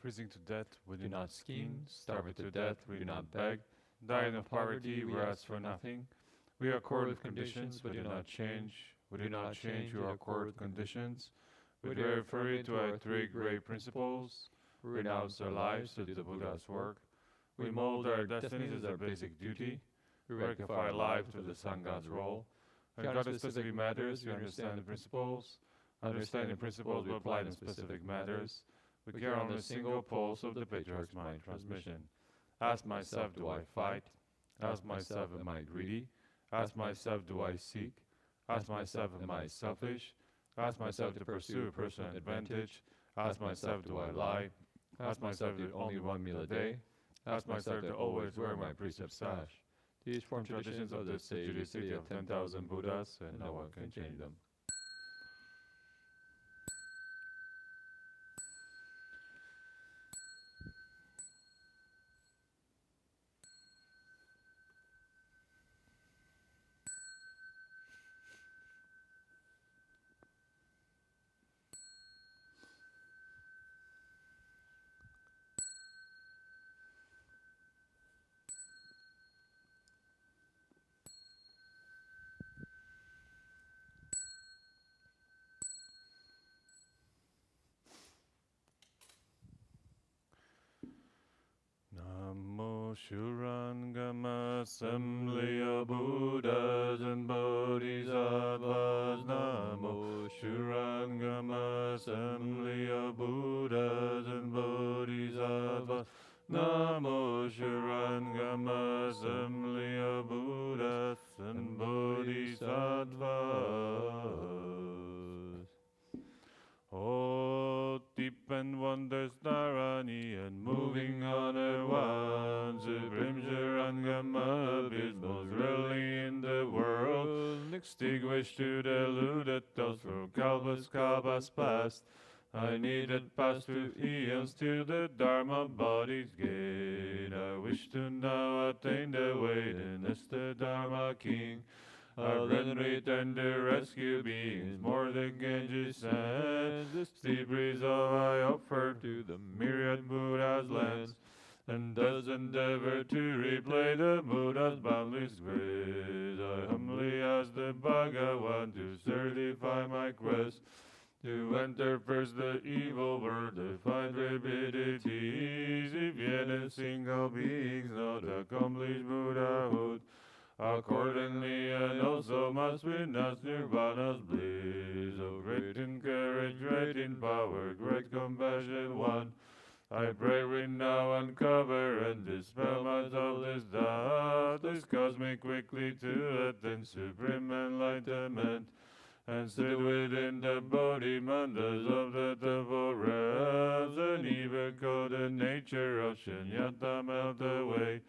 Freezing to death, we Do not scheme, starve to death, we do not beg, dying of poverty, we ask for nothing. We accord with conditions, but do not change. We do not change, we accord with conditions. We refer to our three great principles. We renounce our lives to do the Buddha's work. We mold our destinies as our basic duty. We rectify life to the Sangha's role. When God in specific matters, we understand the principles. Understanding principles, we apply in specific matters. We carry on the single pulse of the patriarch's mind transmission. Ask myself, do I fight? Ask myself, am I greedy? Ask myself, do I seek? Ask myself, am I selfish? Ask myself to pursue a personal advantage. Ask myself, do I lie? Ask myself, to eat only one meal a day. Ask myself to always wear my precept sash. These form traditions of the sage city of 10,000 Buddhas, and no one can change them. Namo Shurangama Assembly of Buddhas and Bodhisattvas. Namo Shurangama Assembly of Buddhas and Bodhisattvas. Namo Shurangama Assembly of Buddhas and Bodhisattvas. Oh, deep and wondrous Dharani and moving honor one, supreme Shurangama is most rarely in the world, extinguished to the deluded thoughts from kalpas past. I needed pass through eons till the Dharma body's gain. I wish to now attain the way, and as the Dharma king, I'll then return to rescue beings more than Genji sends. The steep resolve I offer to the myriad Buddha's lands, and thus endeavor to replay the Buddha's boundless grace. I humbly ask the Bhagavan to certify my quest, to enter first the evil world, to find rapidities, if yet in single beings not accomplish Buddhahood. Accordingly, and also must witness Nirvana's bliss. O great in courage, great in power, great compassion one, I pray we now uncover and dispel my thoughtless doubt. This cause me quickly to attain supreme enlightenment, and sit within the Bodhi mandas of the temple realms, and even call the nature of Shunyata melt away.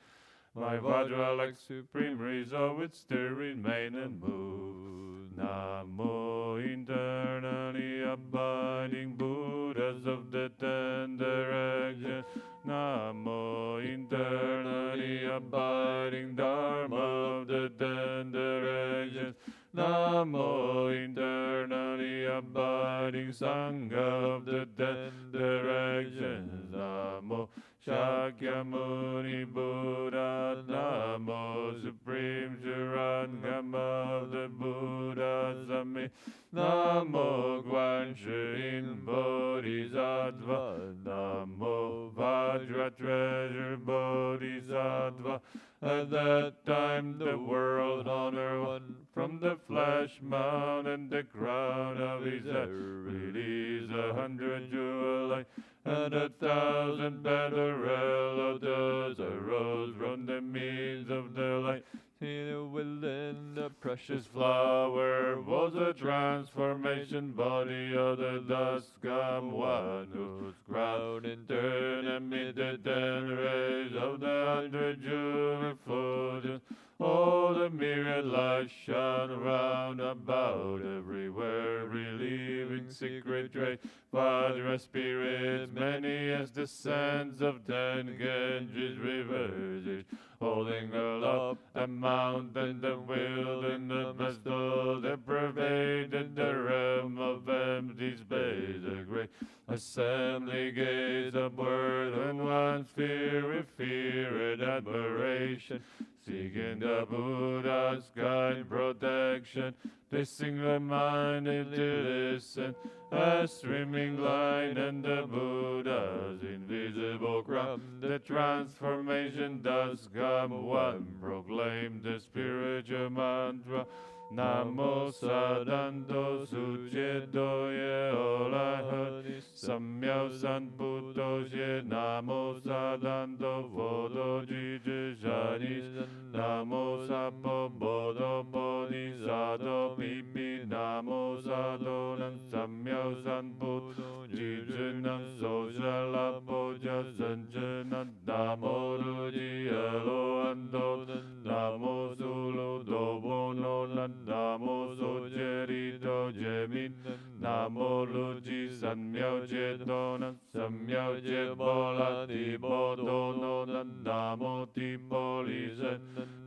My Vajra like supreme resolve would still remain and move. Namo internally abiding Buddhas of the 10 directions. Namo internally abiding Dharma of the 10 directions. Namo internally abiding Sangha of the 10 directions. Namo Shakyamuni Buddha. Namo Supreme Shurangama of the Buddhas of me. Namo Guan Shin Bodhisattva. Namo Vajra Treasure Bodhisattva. At that time the world honor one from the flesh mount, and the crown of his head release 100 jewel light, and 1,000 battle does arose from the means of the light. Within the precious flower was a transformation body of the dust come one, whose crown in turn amid the 10 rays of the 100 jewel effulgence. All the myriad lights shone round about, everywhere relieving secret trade. Vajra spirits, many as the sands of 10 Ganges rivers, each holding aloft the mountain, the wilderness, all that pervaded the realm of empty space. A great Assembly gaze upward, and one's fear with fear and admiration, seeking the Buddha's guide protection. They single-minded to listen, a streaming line and the Buddha's invisible crown. The transformation does come. One proclaim the spiritual mantra. Namo Sadanto Sucheto Ye Olahani Samyao Sanputo Ye Namo Sadanto Vodo Jiji Shani Namo Sapo Bodo Bodhisattva Pipi Namo Sadonan Samyao Sanputo Jijunan Sojala Poja Sanjanan Namo Ruji Aloando Namo Sulu Dobono Namo Sojerito Jemin Namo Luji Sanmyao Jetonan Samyao Jebola Tibodono Namo Tipolisen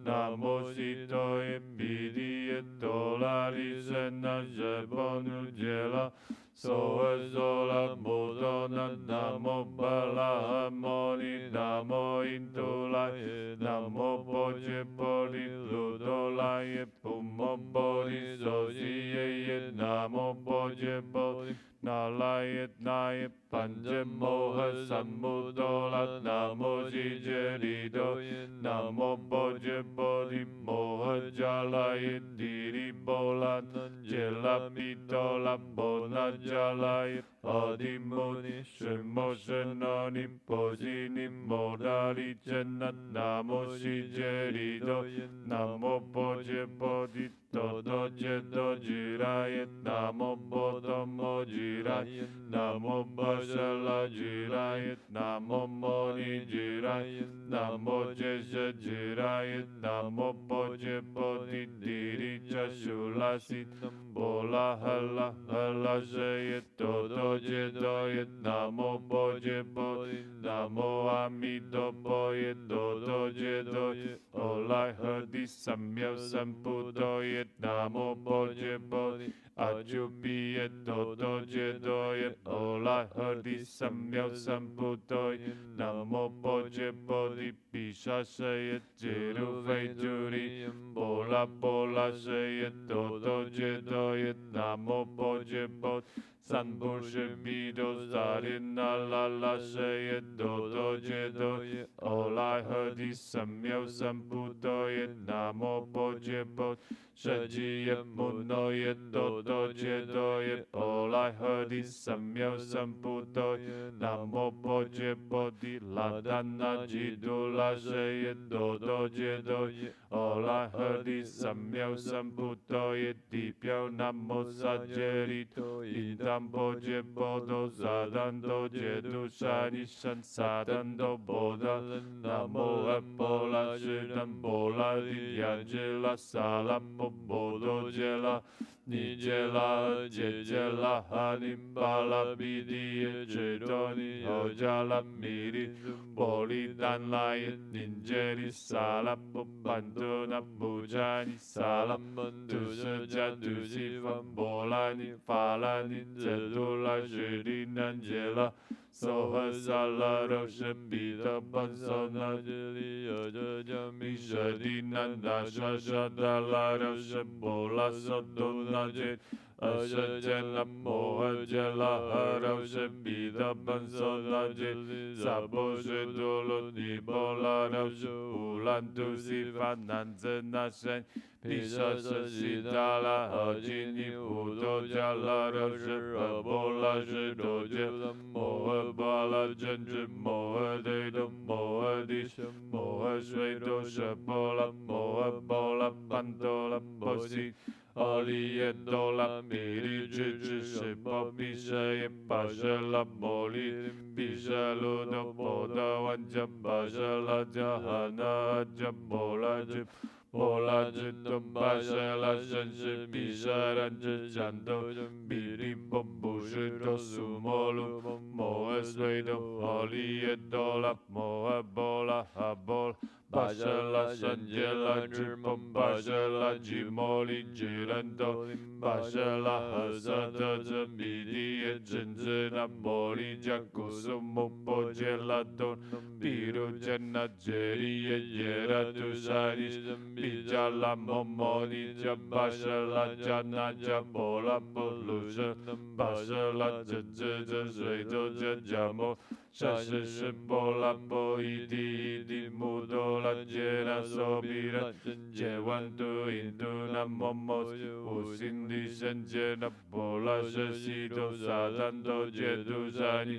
Namo Sito Impidi Etolarizen Jebonu Jela Soa Sola Modona Namo Bala Moni Namo Intolai Namo Poche Poli Ludolai Pumo Poli Sosi Namo Poche Poli Nalayet Nayet Panjamoha Sammudola Namo Jijerido Namo Poche Poli Moha Jalayet Diri Bola Jela Pitola Bona Jalai Adimoni Shemoshanani Posini Modali Janat Namo Shijerido Namo Poche Podi Todo Jedo Jirayet Namo Bodomo Jirayet Namo Bashala Jirayet Namo Moni Jirayet Namo Jesha Jirayet Namo Poche Podi Diri Jashulasit Bola Hala Hala Shayet Todo Jedoyet Namo Poche Podi Namo Amido Poyet Todo Jedoyet Olai Hadi Samyao Sampudoyet Namo Poche Podi Ajupiyet Todo Jedoyet Olai Hadi Samyao Sampudoyet Namo Poche Podi Pisha Shayet Jiru Feituri Bola Bola Shayet Todo Jedoyet Namo Poche Podi Sanbushe Bido Zarin Alala Shayet Dodo Jedoyet Olai Hadi Samyao Sampudoyet Namo Poche Podi Shajiyet Munoyet Dodo Jedoyet Olai Hadi Samyao Sampudoyet Namo Poche Podi Ladana Jidula Shayet Dodo Jedoyet Olai Hadi Samyao Sampudoyet Dipyo Namo Sajerito Idam Poche Bodo Zadando Jedu Shani Shan Sadando Boda Namo Apola Shidan Bola Diangela Salam Bodo Jela Nijela Jejela Hanimbala Bidi Jedoni Ojala Miri Boli Dan Lion Ninjeri Salam Bantuna Bujani Salam Mandusa Jadusi Van Bolani Falani Zedula Shirin Angela Soha Sala Roshan Bida Bansona Jeli Ojami Shadinan Dasha Shadala Roshan Bola Sodona Jet Ashajela Moha Jela Roshan Bida Bansona Jeli Sabo Shedolo Nibola Roshan Ulantu Sifan Nanzena Shen Pisha Shidala Hajini Udo Jala Roshan Bola Shedoje Moha Bala Janjim Moha Deda Moha Disha Moha Shwedo Shabola Moha Bola Pandola Posi Aliendola Miri Jiji Sheba Bisha Pashala Moli Bisha Ludo Boda Wanja Bashala Jahana Jabola Jib Bola Jindum Bashala Shanshi Bisha Ranja Jando Biri Bumbu Shido Sumolu Moha Swedo Aliendola Moha Bola Habol 巴沙拉三杰拉智蒙巴沙拉吉摩利吉兰多巴沙拉哈萨德泽米利耶真兹那摩利加古苏木波杰拉多比鲁真那杰利耶耶拉杜沙利比加拉摩摩利加巴沙拉加那加波拉波鲁什巴沙拉真兹真水都真加摩。沙是是波拉波伊蒂伊蒂木多拉杰那索比拉杰万度印度那摩摩无心的神杰那波拉舍西多萨坦多杰杜萨尼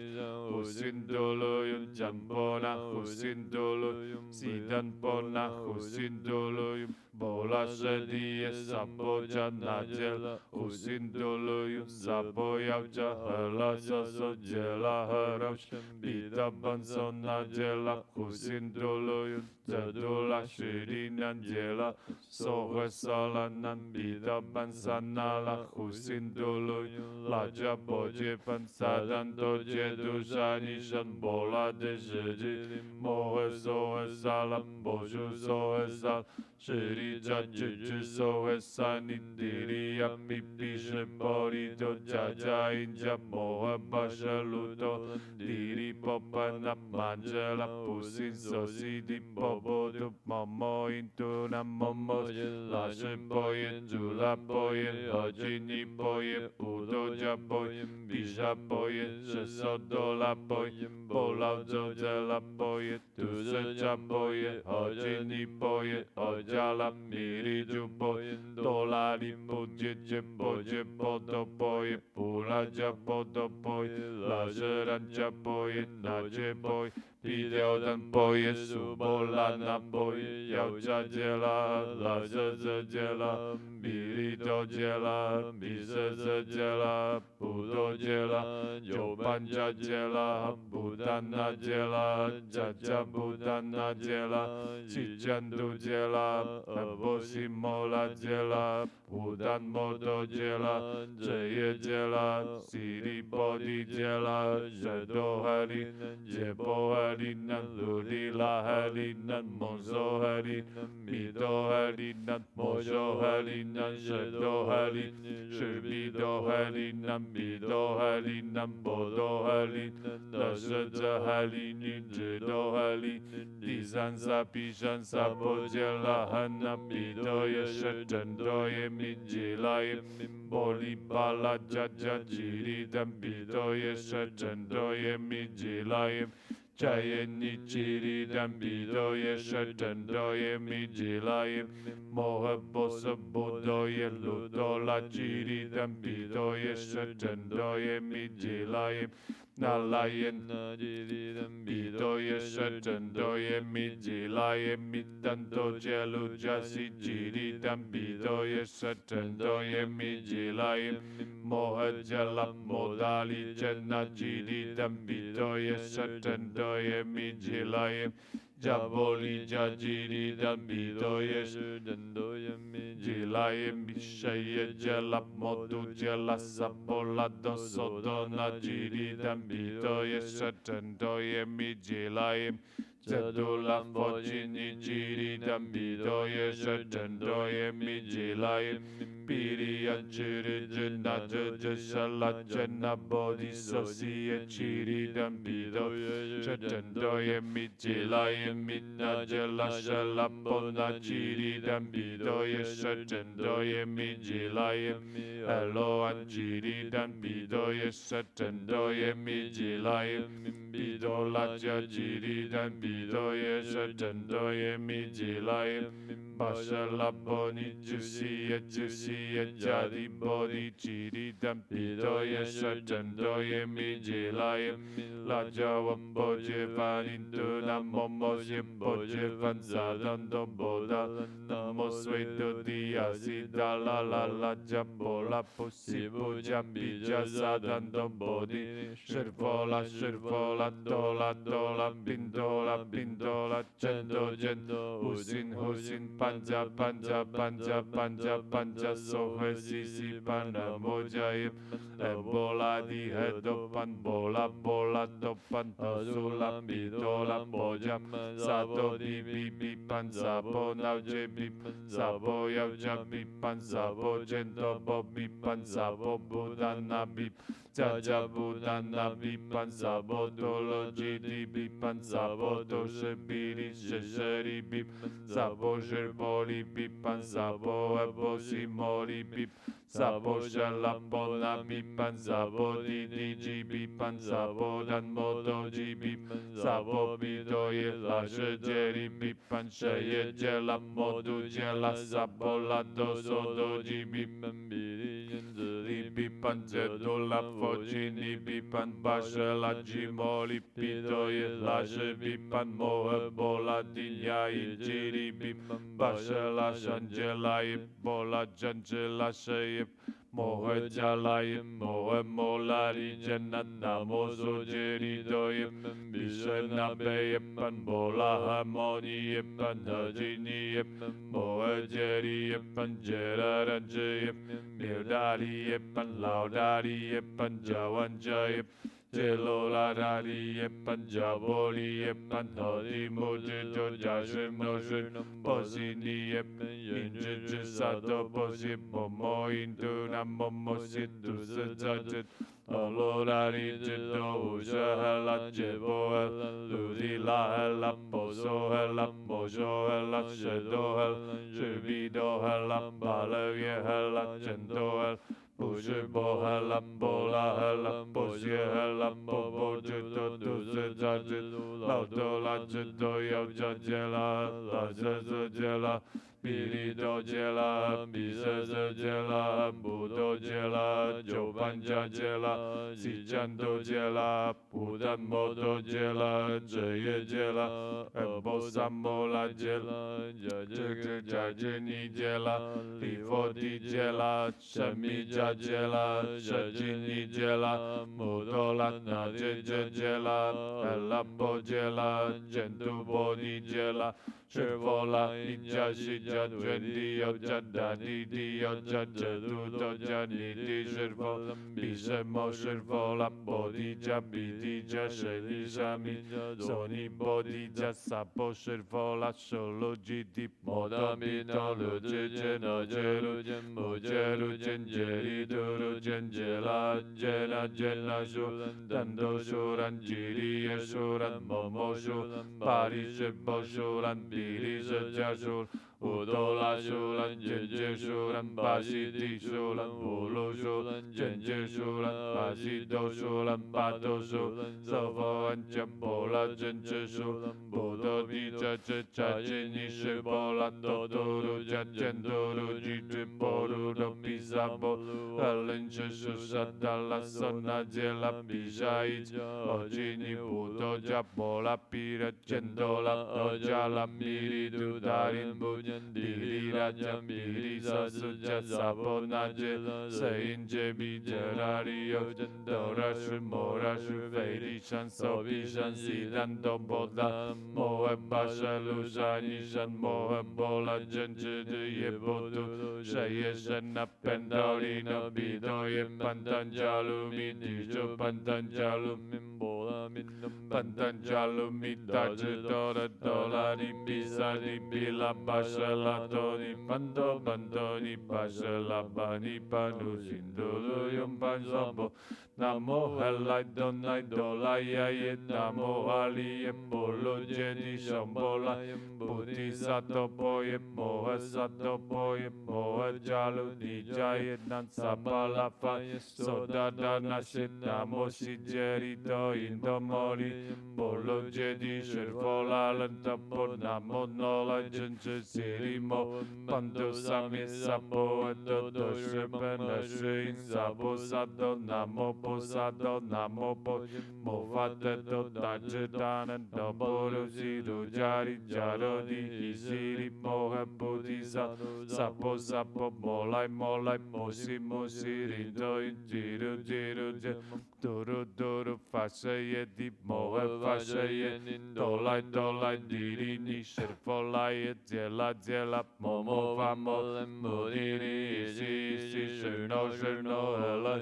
无心多罗用占波那无心多罗西坦波那无心多罗用波拉舍迪耶萨波加那杰拉无心多罗用萨波要加赫拉萨索杰拉赫拉什。比达班索那杰拉胡辛多罗尤泽多拉许里南杰拉索会萨拉南比达班萨那拉胡辛多罗尤拉加波杰班萨丹多杰杜沙尼山波拉的世界摩会索会萨拉波舒索会萨是里扎吉吉索会萨尼迪里亚米比什波里多加加因加摩会巴沙鲁多迪里。Popana manjala pusin sosi di popo tu momo into na momo la shen poyen jula poyen hojini poyen pudo ja poyen bisha poyen sheso dola poyen polao jojala poyen tu se ja poyen hojini poyen hojala miri ju poyen dola li puje je poje poto poyen pula ja poto poyen la sheran ja poyen那杰波，比掉单波耶苏波拉那波耶，要加杰拉，拉这这杰拉，比利多杰拉，比这这杰拉，不多杰拉，有班加杰拉，不丹那杰拉，加加不丹那杰拉，七千度杰拉，波西摩拉杰拉，不丹摩多杰拉，这也杰拉，西里波迪杰拉，这都海里。杰波海里南鲁里拉海里南蒙索海里南米多海里南摩索海里南什多海里是比多海里南米多海里南波多海里南那是这海里女知多海里第三萨比山萨波杰拉汉那米多也是真多也米吉拉也波里巴拉加加吉里丹比多也是真多也米吉拉也。加耶尼吉里丹比多耶舍真多耶米吉拉耶摩诃波瑟波多耶鲁多拉吉里丹比多耶舍真多耶米吉拉耶那拉耶那吉里丹比多耶舍真多耶米吉拉耶米丹多杰鲁加西吉里丹比多耶舍真多耶米吉拉耶摩诃迦拉摩达利真那吉里丹比多耶舍真多耶米吉拉耶。加波利加吉里丹比多耶是真多耶米吉拉耶米谁耶加拉摩杜加拉萨波拉多索多那吉里丹比多耶是真多耶米吉拉耶。这杜拉佛吉尼吉里丹比多耶是真多耶米吉拉耶。比利亚吉里真那这这沙拉真那波迪索西耶吉里丹比多耶是真多耶米吉拉耶。米那杰拉沙拉波那吉里丹比多耶舍真多耶米吉拉耶艾罗安吉里丹比多耶舍真多耶米吉拉耶比多拉加吉里丹比多耶舍真多耶米吉拉耶巴沙拉波尼朱西耶加里波尼吉里丹比多耶舍真多耶米吉拉耶拉加文波杰巴林图那摩摩西波杰凡萨丹多波达那摩随多迪亚西达拉拉拉加波拉波西波加比加萨丹多波迪是佛拉多拉宾多拉真多无心 panja panja panja panja panja sohe sisi pana moja yip bola di hedopan bola bola topan sula bidola boja sato bi bi bi pan sabo nau je bi sabo yau ja bi pan sabo jento bo bi pan sabo budana bi Jaja budana bi pan sabo dolo jidi bi pan sabo to shebiri shesheri bi sabo sherboli bi pan sabo ebosi mori bi sabo shalapona bi pan sabo di ji bi pan sabo dan modo ji bi sabo bi doye la shejeri bi pan sheye jela modu jela sabo la doso doji bi bi pan zedola fojini bi pan basha jimoli pitoye la bi pan mohe bola dinya jiri bi basha la shanjela bola janjela shayip mohe jalai mohe molari janana mozo jeri doye bishana be pan bola harmoni pan hajini mohe jeri pan jera ranjay Mirdari pan laudari pan jawan jay Jelo la dari pan jaboli pan hodi moji to jashim no shim posini inji sato posi momo intu nam momo situ sejajit Olorari jito usha hela jebo hela ludi la hela poso hela mojo hela shedo hela shubido hela balaya hela jento hela Pushibo hela bola hela posie hela bobo jito duse jajit laudo la jito yau jajela la jajela Birido jela, bisese jela, budo jela, jopanja jela, sijando jela, pudan modo jela, jeye jela, ebo sambola jela, jajeni jela, tifodi jela, shamija jela, shajini jela, mudola naje jela, elapo jela, jentu bodi jela, Shirvola inja shija dwendi oja dadi di oja jadu doja nidi shirvola bisha mo shirvola bodi ja bidi ja sheli shami soni bodi ja sapo shirvola sholo jidi moda mito luji jena jeru jen mujeru jen jeri duru jen jela jena jena shuran dando shuran jiri shuran momo shuran pari shibo shuran Biri sejashul, udola shulan, jenje shulan, basiti shulan, ulu shulan, jenje shulan, basito shulan, pato shulan, sofo anjambola, jenje shulan, budo bija jajini shibola, toturu jajenduru, jijiboru, do pisabolu, helen shishu sadala, sona jela, bijaija, ojini budo jabola, pira jendola, ojala, Miri du darin bunyan diri raja miri sasuja sabona jela sayin jebi jerari yojan dora shu mora shu veiri shan sobi shan sidan doboda mohe basha luzani shan mohe bola jenju du yebodu shaye shan appendori no bido ye pantanjalu mini jo pantanjalu min bola minum pantanjalu mita jidora dolari Bisani bila bashala toni pando bandoni bashala bani panu sindulu yum panzabo Namo helai donai dolaya ye namo ali embolo jedi shambola Buddhi sato boye moha sato boye moha jalu nijaye nan sabala fa soda dana shit namo shijeri do indomori Bolo jedi shirvola lantapor namo nola jenju sirimo Pando sami sapo dodo shripan ashrin sabo sato namo posado namo po movate do tajidana doboru sidu jari jarodi isiri moha buddhisa sapo sapo molai molai mosi mosi rido jiru jiru Duru duru fasha yedi moa fasha yedi dolai dolai diri ni shirfo lai jela jela momo famo mudiri si si shino shino ela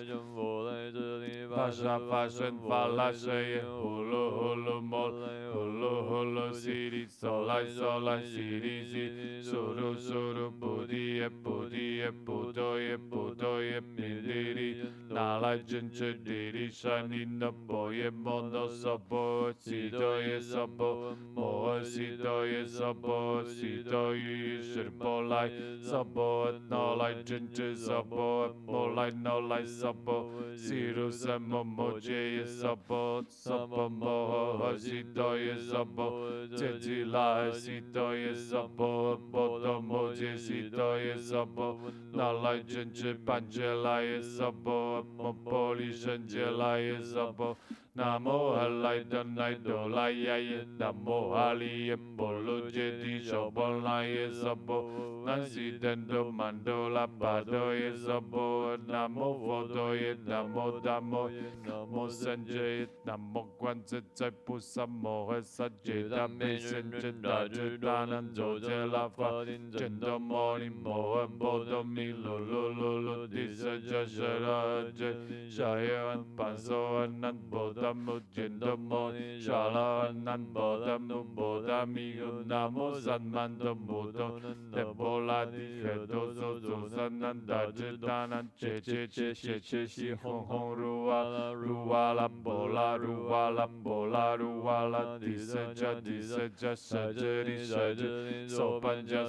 fasha fashion falasha ye hulu hulu mol hulu hulu siri solai solai siri si suru suru budiye budiye budoye budoye midiri nalai jinchu diri shani naboye mono sabo sidoye sabo moa sidoye sabo sidoye shirbolai sabo nalai jinchu sabo molai nalai sabo siru samo moje sabo sabo moa sidoye sabo Tejila sitoye sabo bodo moje sitoye sabo nalai jinchi panjelaye sabo mopoli shanjelaye sabo namo halai danai dolai yaye namo hali embolo jedi shobolaye sabo nasi dendo mandola padoye sabo namo vodoye namo damo namo sanjay namo kwanzai zai pusamo saje dame shen da danan zoje la fa jendo moni mo bodo mi lo lo lo lo disa jashara je shayan panso anan bodam jendo moni shala anan bodam no bodami namo sanmando modo debola di hedo zo zo sanan da danan che che che che che shi hong hong ruwa ruwa lambola ruwa lambola ruwa la disa ja sajari sajari sopanja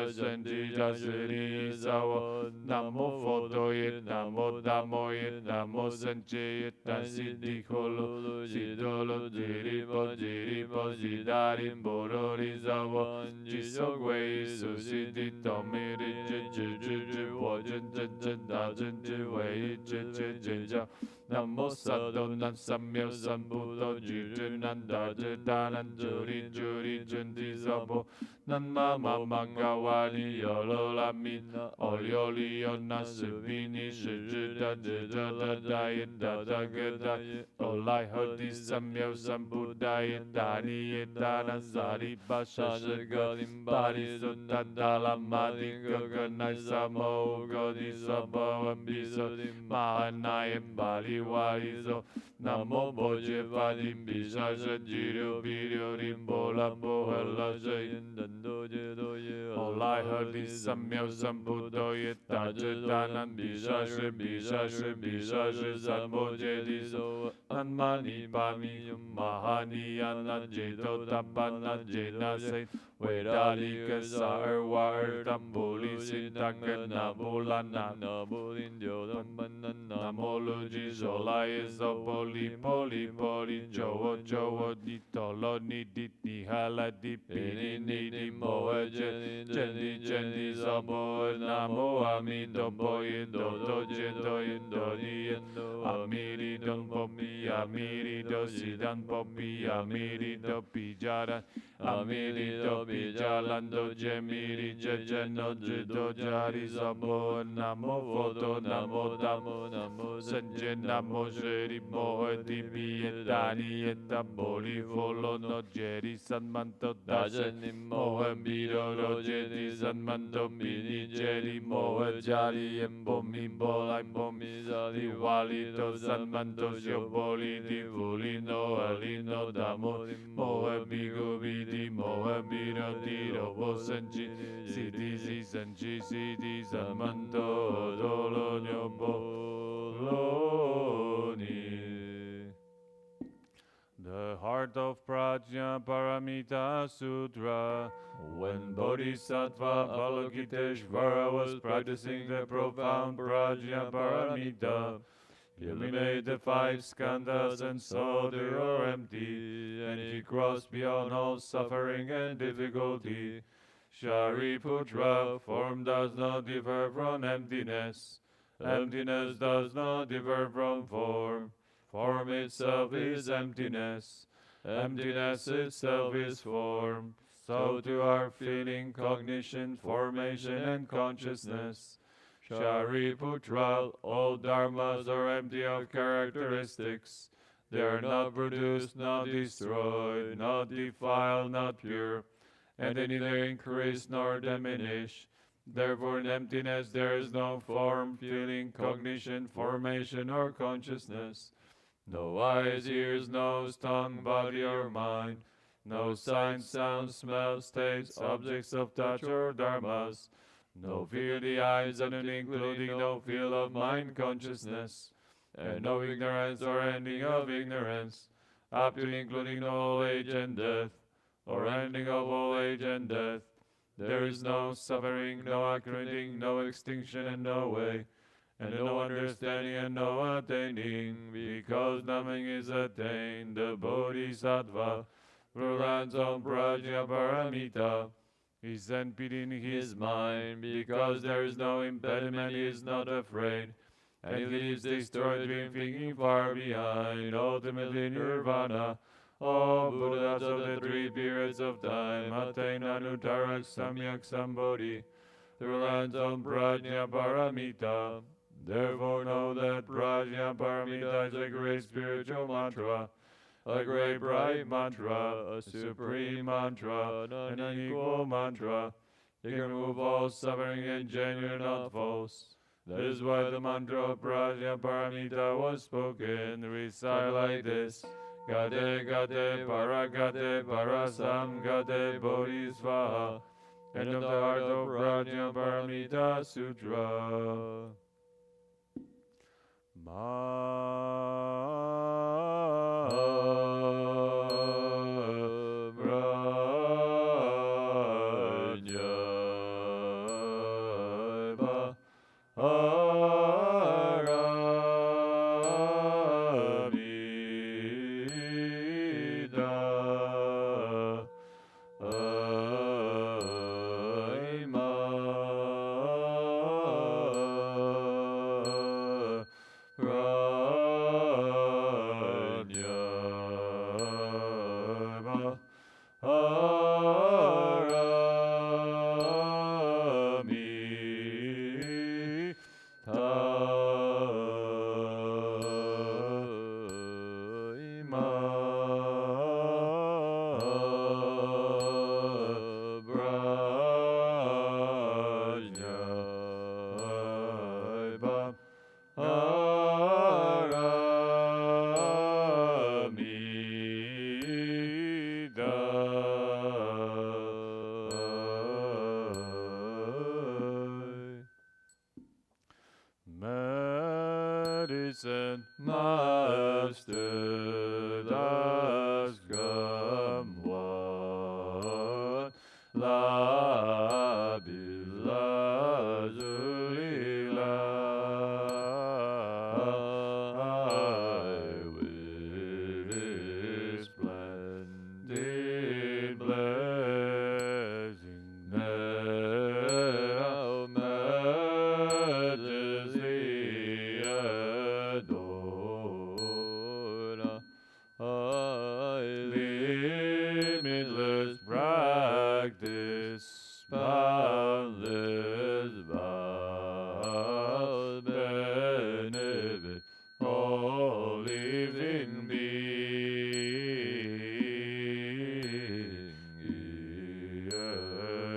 sanji ja siri sawa namo fotoye namo damoye namo sanjeye tansi dikolo sidolo jiri bo jidari borori sawa jisogwe susi di tomiri ji wo jen da jen ji wei je ja Namo Sado Nan Samyo Sambuddho Jitu Nanda Jitanan Juri Juri Junti Sabo Nan Mama Mangawani Yolo Lamina Olioli Yona Subini Shijita Jita Dayin Dada Gada Olai Hodi Samyo Sambuddhayin Dani Yedana Sari Basha Shagalim Bari Sutandala Madi Gaganai Samo Godi Sabo Ambiso Mahanayim Bali Warizo Namo Boje Vadim Bisa Sanjiru Bidio Rimbola Bohela Jayin Dando Jedoye Olai Hadi Samyo Sambuddho Yetajidanan Bisa Shi Sambo Jediso Anmani Pami Mahani Anan Jedo Tapanan Jena Se Vedalika Sar War Tambuli Sintaka Nabulana Nabulin Yodampanan Namoloji Zolai Zopoli Poli Jowo Ditolo Nidit Nihala Dipini Nidi Moa Jendi Zabo Namo Amido Boy Dodo Jedoy Amiri Don Popi Amiri Do Sidan Popi Amiri Do Pijara Amiri Do Pijalando Jemiri Jejeno Jido Jari Zabo Namo Foto Namo Damo Namo Sanje Namo Jeri Moa Dibi Etani Etaboli Volo No Jeri Sanmanto Dajani Moa Biro Rojedi Sanmanto Bini Jeri Moa Jari Embomi Bolai Bomi Zali Wali To Sanmanto Shoboli Divuli No Alino Damo Moa Bigo Bidi Moa Biro Diro Bosanji Sidi Sanji Sidi Sanmanto Dolo The heart of Prajnaparamita Sutra. When Bodhisattva Avalokiteshvara was practicing the profound Prajnaparamita, he eliminated the 5 skandhas and saw they were empty, and he crossed beyond all suffering and difficulty. Shariputra, form does not differ from emptiness. Emptiness does not differ from form. Form itself is emptiness. Emptiness itself is form. So too are feeling, cognition, formation, and consciousness. Shariputra, all dharmas are empty of characteristics. They are not produced, not destroyed, not defiled, not pure, and they neither increase nor diminish. Therefore, in emptiness there is no form, feeling, cognition, formation, or consciousness. No eyes, ears, nose, tongue, body, or mind. No signs, sounds, smells, tastes, objects of touch, or dharmas. No fear of the eyes, and including no feel of mind consciousness. And no ignorance or ending of ignorance, up to including no old age and death, or ending of old age and death. There is no suffering, no accreting, no extinction, and no way, and no understanding and no attaining, because nothing is attained. The Bodhisattva, Rulan's own Prajnaparamita, he sent pity in his mind, because there is no impediment, he is not afraid, and he leaves destroyed dream thinking far behind, ultimately nirvana. All Buddhas of the three periods of time attain Anuttara Samyak Sambodhi through lands on Prajnaparamita. Therefore know that Prajnaparamita is a great spiritual mantra, a great bright mantra, a supreme mantra, an unequal mantra. It can remove all suffering and genuine, not false. That is why the mantra of Prajnaparamita was spoken. Recite like this. Gate gate paragate parasam gate bodhisvaha. End of the heart of Prajnaparamita Sutra. Medicine Master Das Gamwan La Bila Zulila with his splendid blessing now majesty adore. Limitless practice, boundless vow, benefit all living being,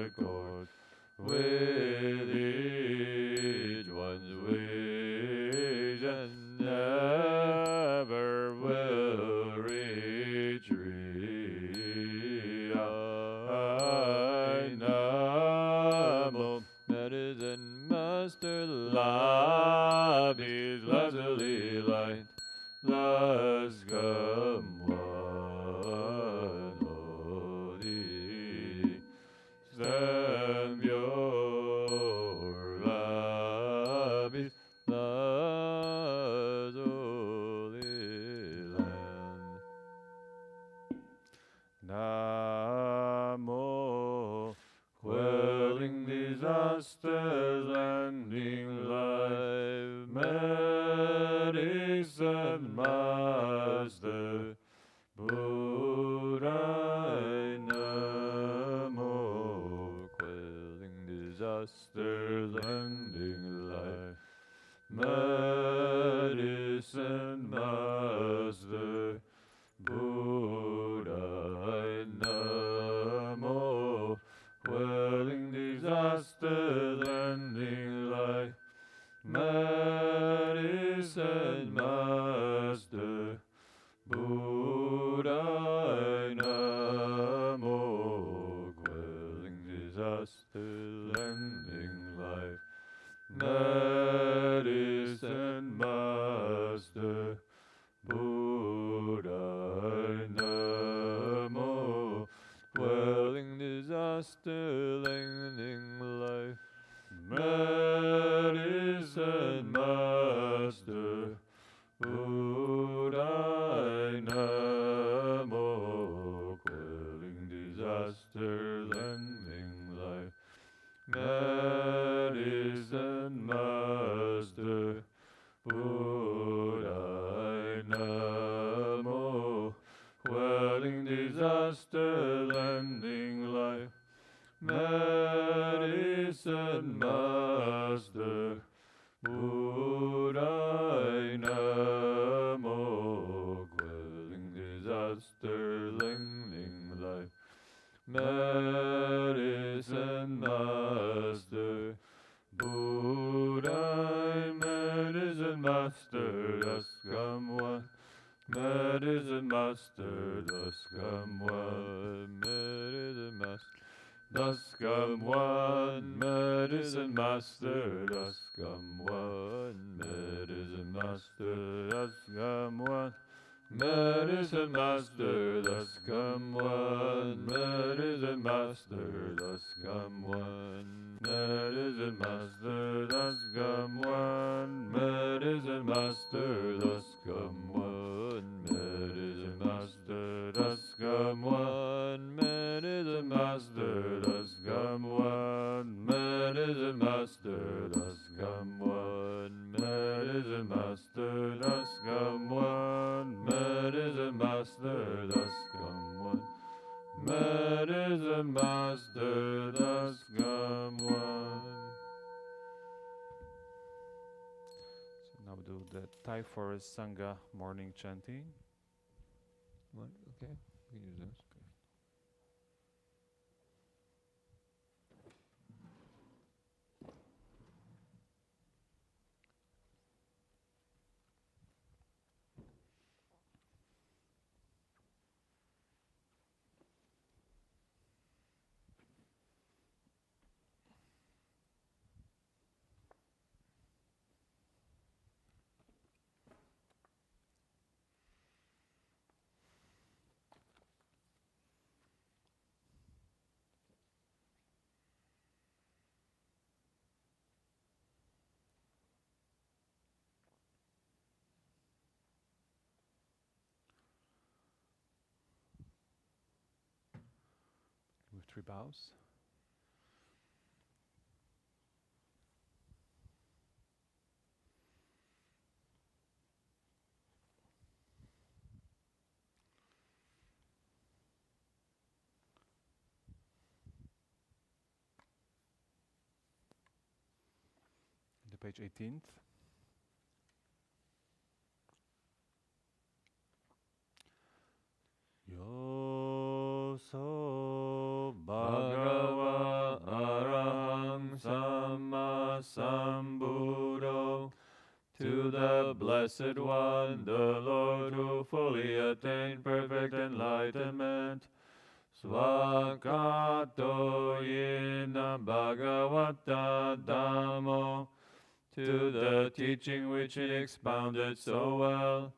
accord with each one's wish and never will retreat. I Namo Medicine Master Love is lovely light. Las Gamwan Odi Stand pure Labis Las Holy Land. Namo quelling disasters, ending life, medicine master, Buddha. Namo quelling disasters, ending life. medicine master, Buddha Namo, quelling disaster, lending life, medicine master, Buddha Namo, quelling disaster, lending life, medicine master, Buddha Namo, quelling disaster, lending life, medicine master, Buddha Namo, quelling disaster, lending life, medicine master, Buddha Namo, quelling disaster, lending life, medicine master, Buddha Namo, quelling disaster, lending life, medicine master, Buddha, medicine master, thus come one, medicine master, thus come one, medicine master. Thus come one, medicine master, thus come one, medicine master, thus come one, medicine master, thus come one, medicine master, thus come one, medicine master, thus come one, medicine master, thus come one, medicine master, thus come one, medicine master, thus come one, medicine master, thus come one, medicine master, thus come one, medicine master, thus come one, medicine master, thus come one. So now we do the Thai Forest Sangha morning chanting. What? Okay, we can use those. With 3 bows. The page 18th. Yo so bhagava arahang samma sambuddho. To the Blessed One, the Lord who fully attained perfect enlightenment, Swakato yena bhagavata dhammo, to the teaching which he expounded so well,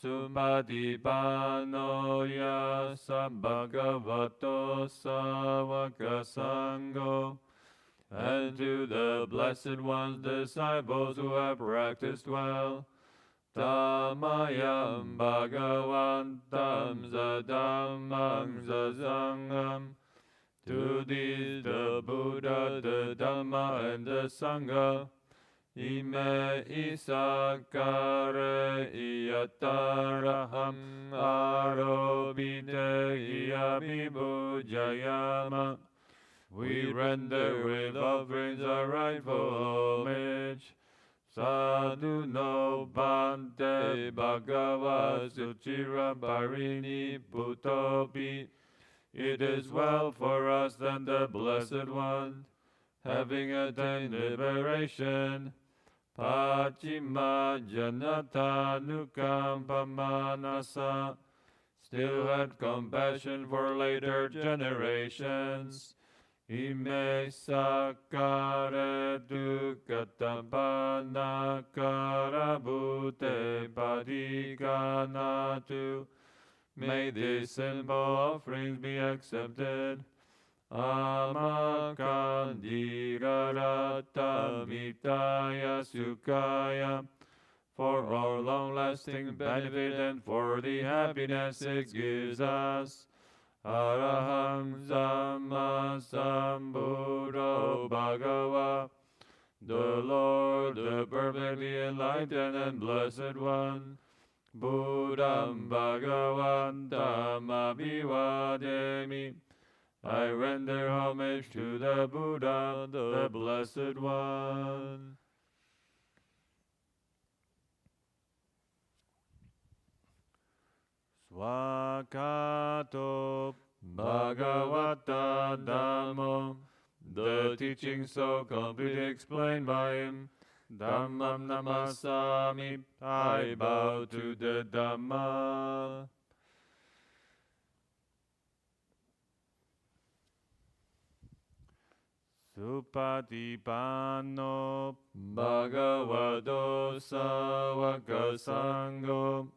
Supadipano yasa bhagavato savaka sangho, and to the Blessed One's disciples who have practiced well, Tamayam bhagavantam zadhammam zasangham, to these the Buddha, the Dhamma, and the Sangha, ime isakare iyataraham arobite iyamibujayama. We render with offerings our rightful homage. Sadhu no bhante bhagava suchira parini putopi. It is well for us that the Blessed One, having attained liberation, Pachima Janata Nukampamanasa, still had compassion for later generations. Ime sakare dukatapana karabute padikanatu. May these simple offerings be accepted. Amakandirarathamitaya sukaya, for our long-lasting benefit and for the happiness it gives us. Araham Samma Sambuddho Bhagava, the Lord, the perfectly enlightened and blessed One. Buddham Bhagavantam Abhivademi. I render homage to the Buddha, the Blessed One. Swakato Bhagavata Dhammo, the teaching so completely explained by him. Dhammam namasami, I bow to the Dhamma. Supatipanno Bhagavato Sāvaka Sangho,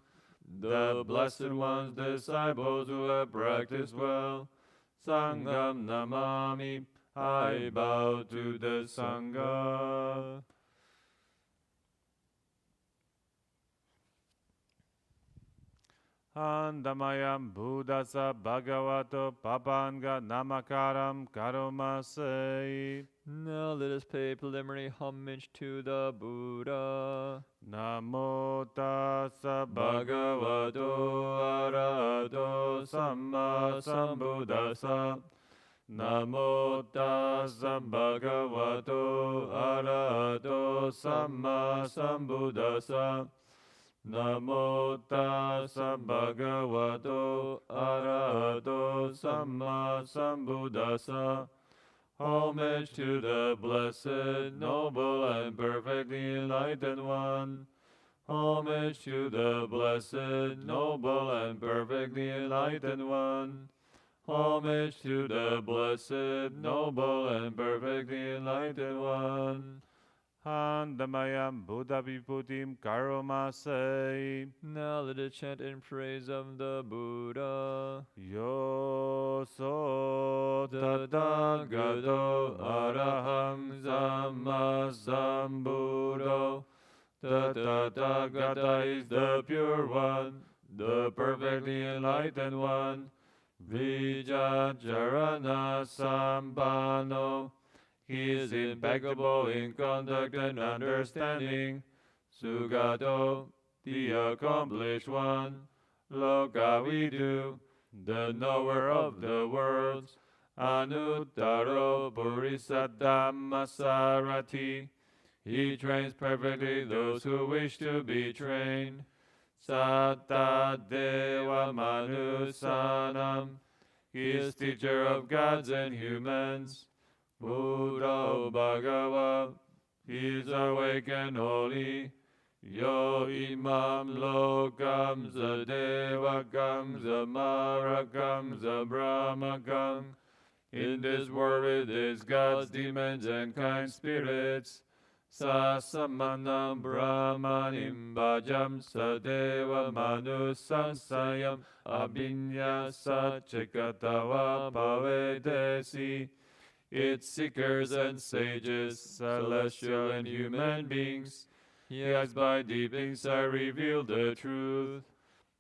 the Blessed One's disciples who have practiced well. Sangham namami, I bow to the Sangha. Andamayam Buddhasa Bhagavato Papanga Namakaram Karomasei. Now let us pay preliminary homage to the Buddha. Namo Tassa Bhagavato Arahato Samma Sambuddhassa. Namo Tassa Bhagavato Arahato Samma Sambuddhassa. Namo Tassa Bhagavato Arahato Samma Sambuddhassa. Homage to the blessed, noble, and perfectly enlightened One. Homage to the blessed, noble, and perfectly enlightened One. Homage to the blessed, noble, and perfectly enlightened One. Andamayam Buddha Viputim Karomasei. Now let us chant in praise of the Buddha. Yoso Tathagato Araham Samma Sambuddho. The Tathagata is the pure one, the perfectly enlightened one. Vijacharana Sampano. He is impeccable in conduct and understanding. Sugato, the accomplished one. Lokavidu, the knower of the worlds. Anuttaro Purisattammasarati. He trains perfectly those who wish to be trained. Satta Deva Manusanam. He is teacher of gods and humans. Buddha Bhagava, he is awake and holy. Yo imam lokam zadevakam zamarakam zabrahmakam. In this world with its gods, demons, and kind spirits. Sasamanam brahmanim bhajam sadeva manusansayam abhinyasa chikatava pavedesi. Its seekers and sages, celestial and human beings, he has by deep insight revealed the truth.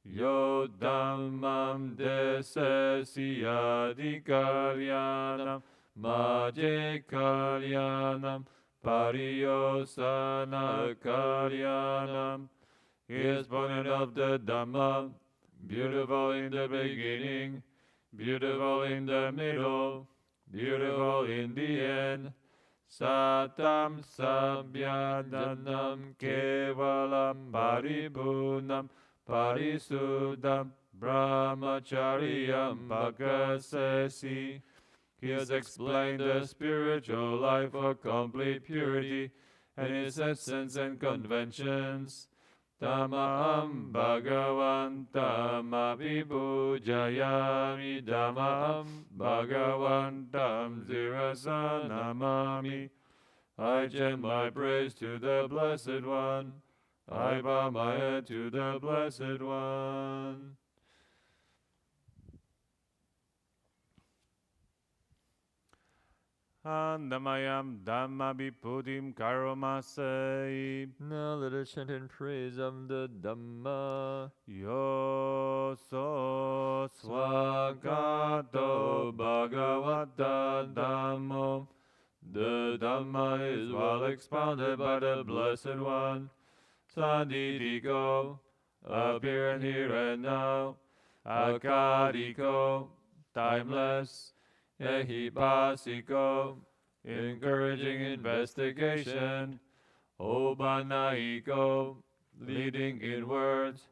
Yo dhammam desesiyadi kalyanam, maje kalyanam, pariyosana kalyanam. He is born of the Dhamma, beautiful in the beginning, beautiful in the middle, beautiful in the end. Satam Sabhyadanam Kevalam Paribhunam Parisudam Brahmacharyam Bhakasesi. He has explained the spiritual life of complete purity and its essence and conventions. Tamam Bhagavantam Abhibhujayami Dhammam Bhagavantam Zirasa Namami. I chant my praise to the Blessed One. I bow my head to the Blessed One. Andamayam Dhammabhipudim Karomasei. Now let us chant in praise of the Dhamma. Yoso Swagato Bhagavata Dhammo. The Dhamma is well expounded by the Blessed One. Sanditiko, appearing here and now. Akadiko, timeless. Ehipasiko, encouraging investigation. Obanaiko, leading inwards.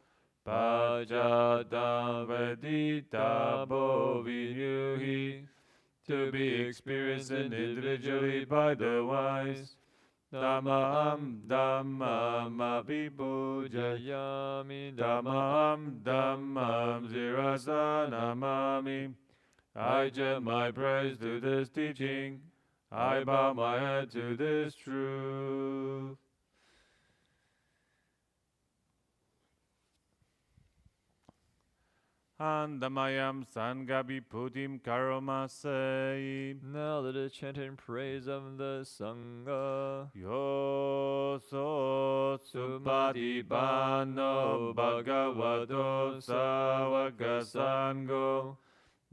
Pajata Vedita Bovinyuhi, to be experienced individually by the wise. Dhammam Dhammam Abhibhujayami Dhammam Dhammam Zirasa Namami. I chant my praise to this teaching. I bow my head to this truth. Andamayam Sangabhipudim Karomasei. Now let us chant in praise of the Sangha. Yoso Supatipano Bhagavato Sāvaka.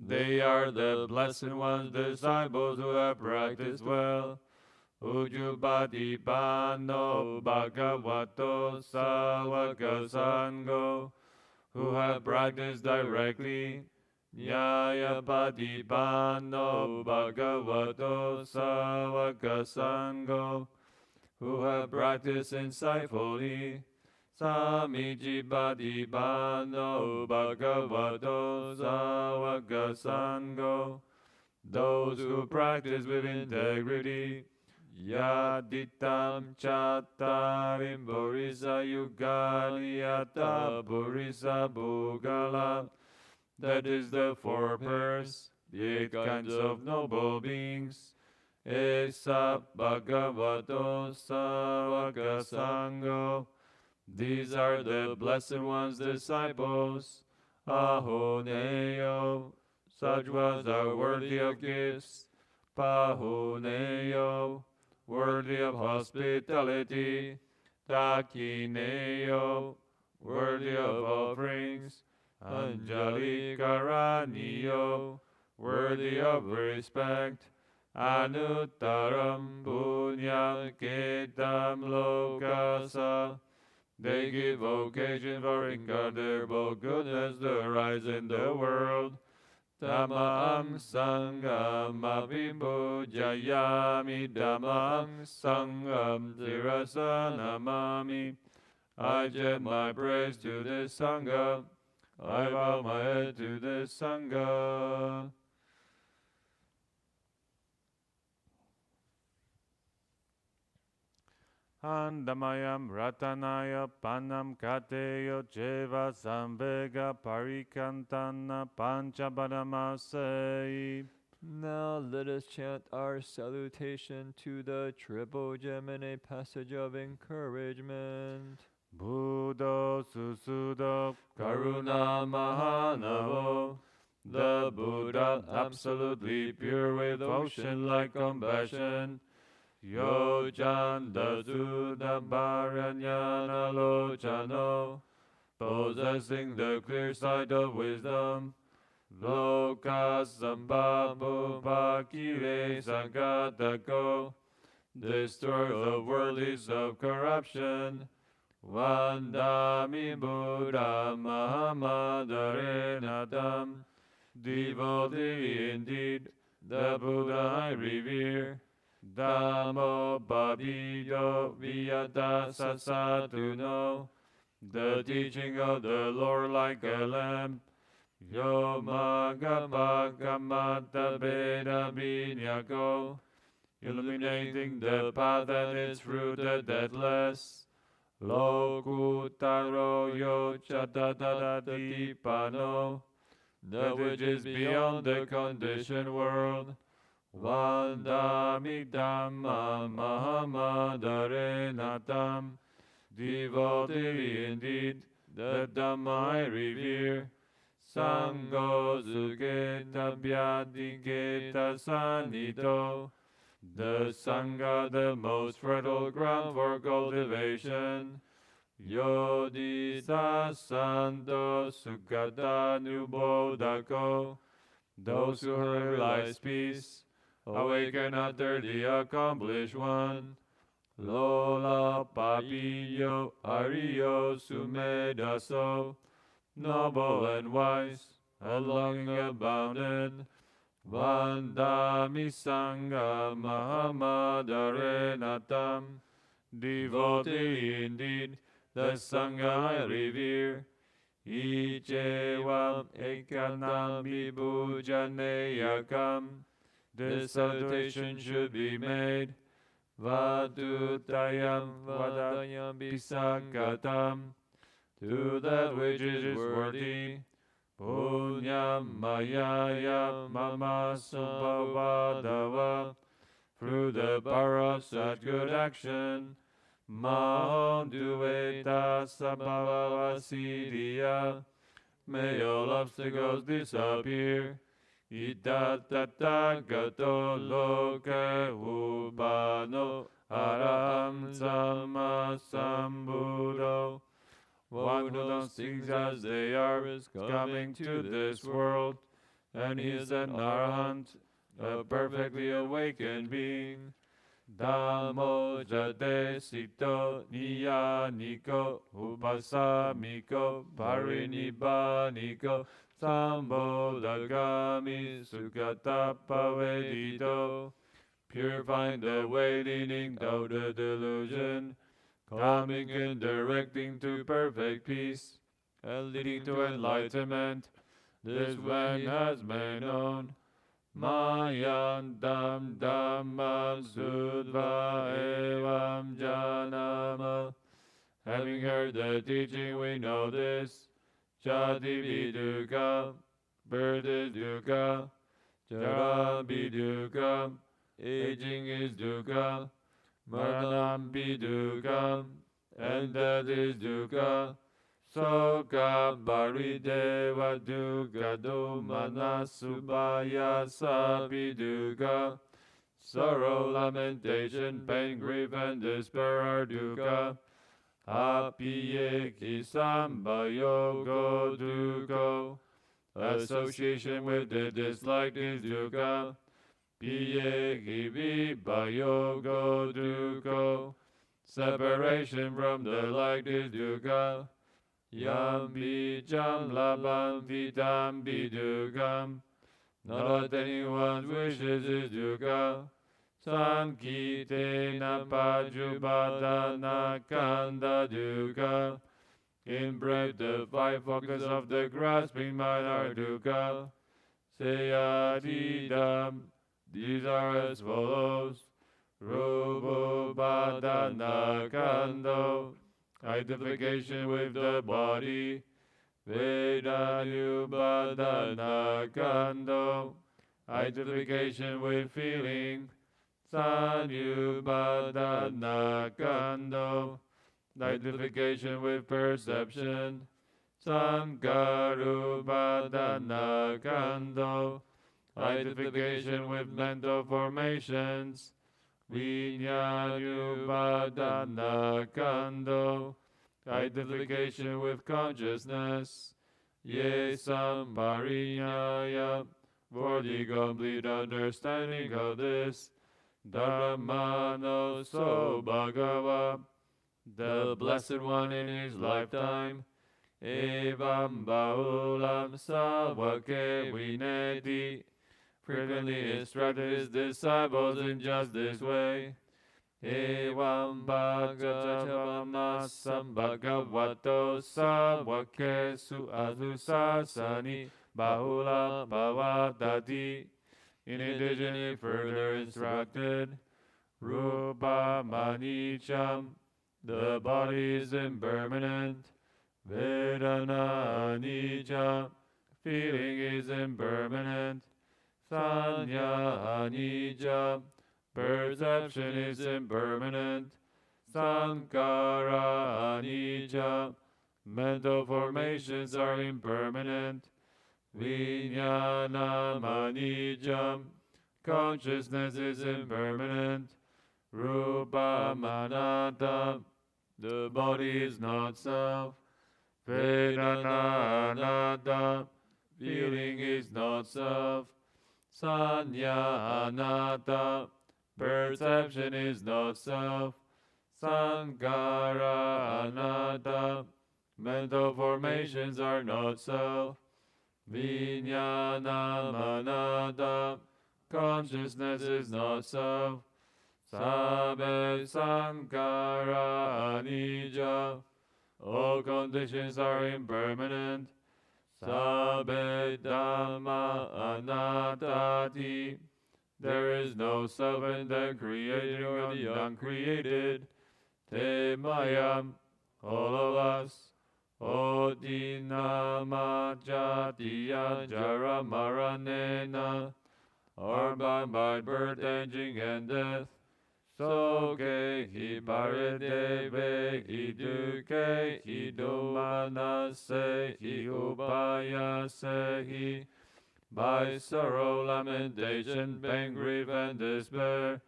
They are the Blessed One's disciples who have practiced well. Ujupatipano Bhagavato Sāvaka, who have practiced directly. Nyayapatipano Bhagavato Sāvaka, who have practiced insightfully. Samijipatipano Bhagavato Sāvaka, those who practice with integrity. Yaditam Chattarim Borisa Yugani Yata Borisa Bhugala. That is the four pairs, the 8 kinds of noble beings. Esa Bhagavato Sāvaka. These are the Blessed One's disciples. Ahoneyo, such ones are worthy of gifts. Pahuneyo, worthy of hospitality. Takineyo, worthy of offerings. Anjali Karaniyo, worthy of respect. Anuttaram Punyam Ketam Lokasa. They give occasion for incomparable goodness to arise in the world. Dhammam Sangam Abhibhujayami Dhammam Sangam Zirasa Namami. I chant my praise to this Sangha. I bow my head to this Sangha. Andamayam Ratanaya Panam Kateyo Jeva Sambega Parikantana Panchabadamasei. Now let us chant our salutation to the Triple Gem in a passage of encouragement. Buddha Susuda Karuna Mahanavo, the Buddha absolutely pure with ocean-like compassion. Yojanda Suda Bharanyana Lochano, possessing the clear sight of wisdom. Lokasambhavu Pakire Sangatako, destroyer of worldlies of corruption. Vandami Buddha Mahamadarenatam, devotee indeed, the Buddha I revere. Dhammo Babido Viyata Sasatuno. The teaching of the Lord like a lamp. Yoma Gama Gamata Beda Binyako. Illuminating the path and its fruit the deathless. Lokutaro yo chatatadipano. That which is beyond the conditioned world. Vandamidhamma Mahamadarenatam. Devotee indeed, the Dhamma I revere. Sangho Suketa Vyadiketa Sanito. The Sangha, the most fertile ground for cultivation. Yodi Sasanto Sukata Nubodhako. Those who realize peace, awaken after the accomplished one. Lola Papiyo Ariyo Sumedaso. Noble and wise, a longing abounded. Vandami Sangha Mahamadarenatam. Devotee indeed, the Sangha I revere. Ichevam Ekanam Vibhujaneyakam. This salutation should be made. Vadutayam Vadayam Bisakatam. To that which is worthy. Punyam Mayaya Mama Subhavadava. Through the power of such good action. Mahandueta Sabhavasiddhya. May all obstacles disappear. Itatata gato loke upano aram sama sambuddho. One who knows things as they are is coming to this world, and he is an arahant, a perfectly awakened being. Dhammo jate sito niyaniko upasamiko parinibbaniko sambodhagami sukata pavedito. Purifying the way leading out the delusion, calming and directing to perfect peace, and leading to enlightenment. This one has been known. Mayandam Dhammam Sudva Evam Janama. Having heard the teaching, we know this. Jati Viduka, birth is dukkha. Jara Viduka, aging is dukkha. Maranam Viduka, and death is dukkha. Soka Barideva Dukkha Domana Subhaya Sabidukkha. Sorrow, lamentation, pain, grief, and despair are dukkha. Apiyeki Sambayogo Dukkha. Association with the disliked is dukkha. Piyeki Vibayogo Dukkha. Separation from the liked is dukkha. Yam bijam labam vitam bidukam. Not attaining one's wishes is dukkha. Sankitena pajubadana kanda dukkha. In brief, the five focus of the grasping mind are dukkha. Sayadidam, these are as follows. Rububadana kando. Identification with the body. Vedanubadana kando. Identification with feeling. Sanubadana kando. Identification with perception. Sankarubadana kando. Identification with mental formations. Vinyayubadana kando. Identification with consciousness. Ye sambarinyaya. For the complete understanding of this, Dhammano so Bhagava, the Blessed One in his lifetime, Evam Baulam Savake Vineti, frequently instructed his disciples in just this way. Evam bhagavamna sambhagavato savakesu alusasani bahula bhavadati. In addition, he further instructed, Rupa manicham, the body is impermanent. Vedana anicca, feeling is impermanent. Sanya anicca, perception is impermanent. Sankara anicca, mental formations are impermanent. Vijnana anicca, consciousness is impermanent. Rupa anatta, the body is not self. Vedana anatta, feeling is not self. Sanya anatta, perception is not self. Sankara anatta, mental formations are not self. Vijnana anatta, consciousness is not self. Sabbe sankara anicca, all conditions are impermanent. Sabbe dhamma anattati, there is no self in the created or the uncreated. Te mayam, all of us. Odinama jatiya jara maranena, are bound by birth, aging, and death. Soke hi parideve hi duke hi domanase hi upayase hi. By sorrow, lamentation, pain, grief, and despair.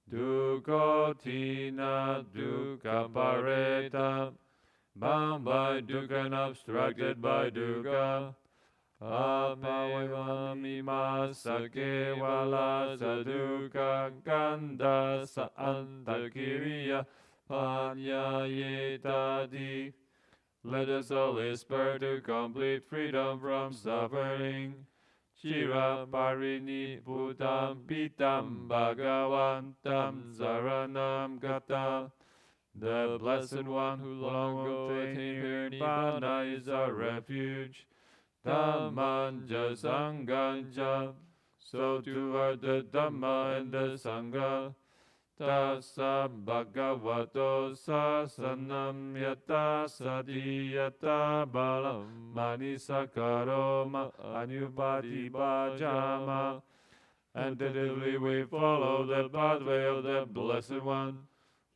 Dukotina dukkha pareta, bound by dukkha and obstructed by dukkha. Apavamima sakevala saduka kanda sa antakiriya panyayetadi. Let us all aspire to complete freedom from suffering. Chira parini putam pitam bhagavantam saranam gata. The Blessed One who long ago attained Nirvana is our refuge. Dhammanja Sanghanja, so too are the Dhamma and the Sangha. Tassa Bhagavato Sasanam Yata Sadiyata Balam Manisakaroma Anupati Bhajama. Attentively we follow the pathway of the Blessed One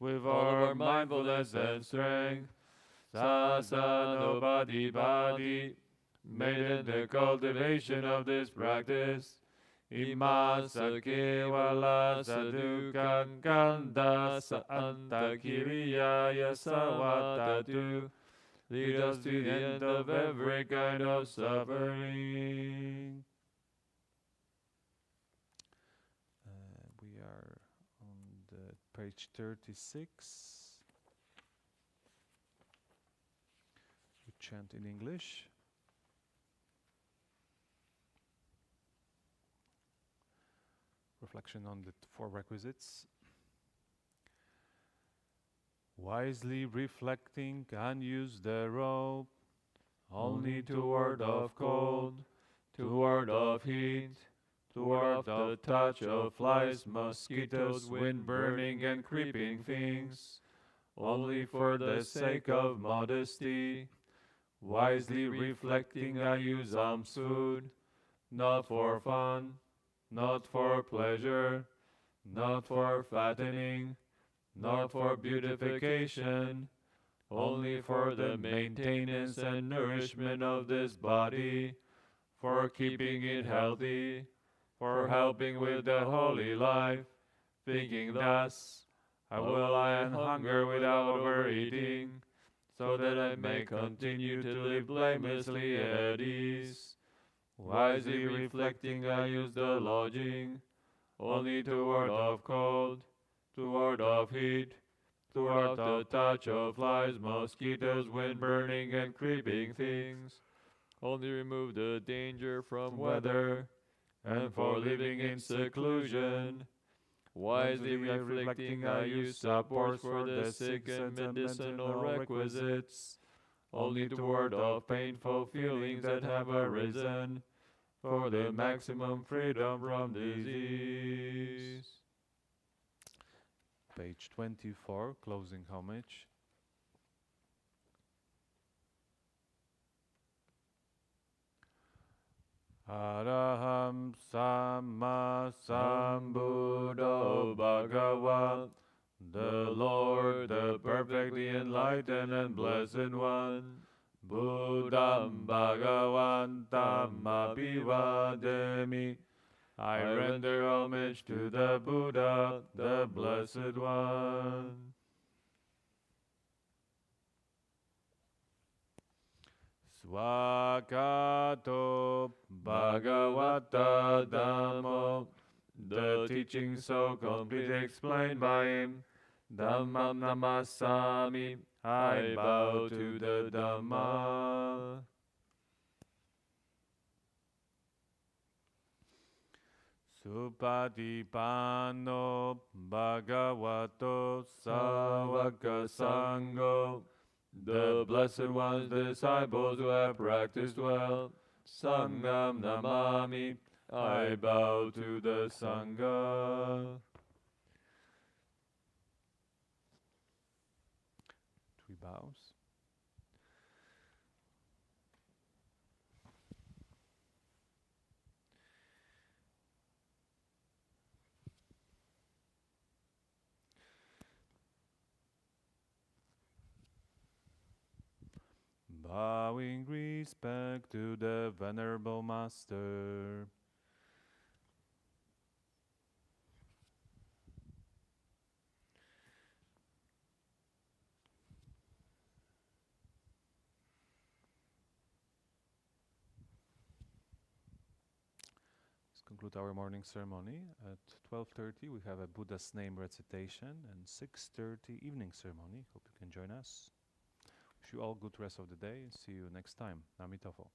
with all our mindfulness and strength. Sasanobadi Badi, made in the cultivation of this practice. Imasa kevala sadukam kanda sa antakiriyaya savatatu. Lead us to the end of every kind of suffering. We are on the page 36. We chant in English. Reflection on the four requisites. Wisely reflecting, unuse the rope, only to ward off cold, to ward off heat, to ward off the touch of flies, mosquitoes, wind, burning and creeping things, only for the sake of modesty. Wisely reflecting, I use alms food, not for fun, not for pleasure, not for fattening, not for beautification, only for the maintenance and nourishment of this body, for keeping it healthy, for helping with the holy life, thinking thus, I will end hunger without overeating, so that I may continue to live blamelessly at ease. Wisely reflecting, I use the lodging, only to ward off cold, to ward off heat, to ward off the touch of flies, mosquitoes, wind, burning and creeping things, only remove the danger from weather, and for living in seclusion. Wisely reflecting, I use supports for the sick and medicinal requisites, only the word of painful feelings that have arisen, for the maximum freedom from disease. Page 24, closing homage. Araham Samma Sambuddho Bhagavan, the Lord, the perfectly enlightened and blessed one, Buddham Bhagavantam Abhivademi. I render homage to the Buddha, the Blessed One. Swakato Bhagavata Dhammo, the teaching so completely explained by him. Dhammam Namasami, I bow to the Dhamma. Supatipanno Bhagavato Savaka Sangho, the Blessed One's disciples who have practiced well. Sangham Namami, I bow to the Sangha. 3 bows. Bowing respect to the Venerable Master. Let's conclude our morning ceremony. At 12:30 we have a Buddha's name recitation, and 6:30 evening ceremony. Hope you can join us. Wish you all good rest of the day and see you next time. Namitofo.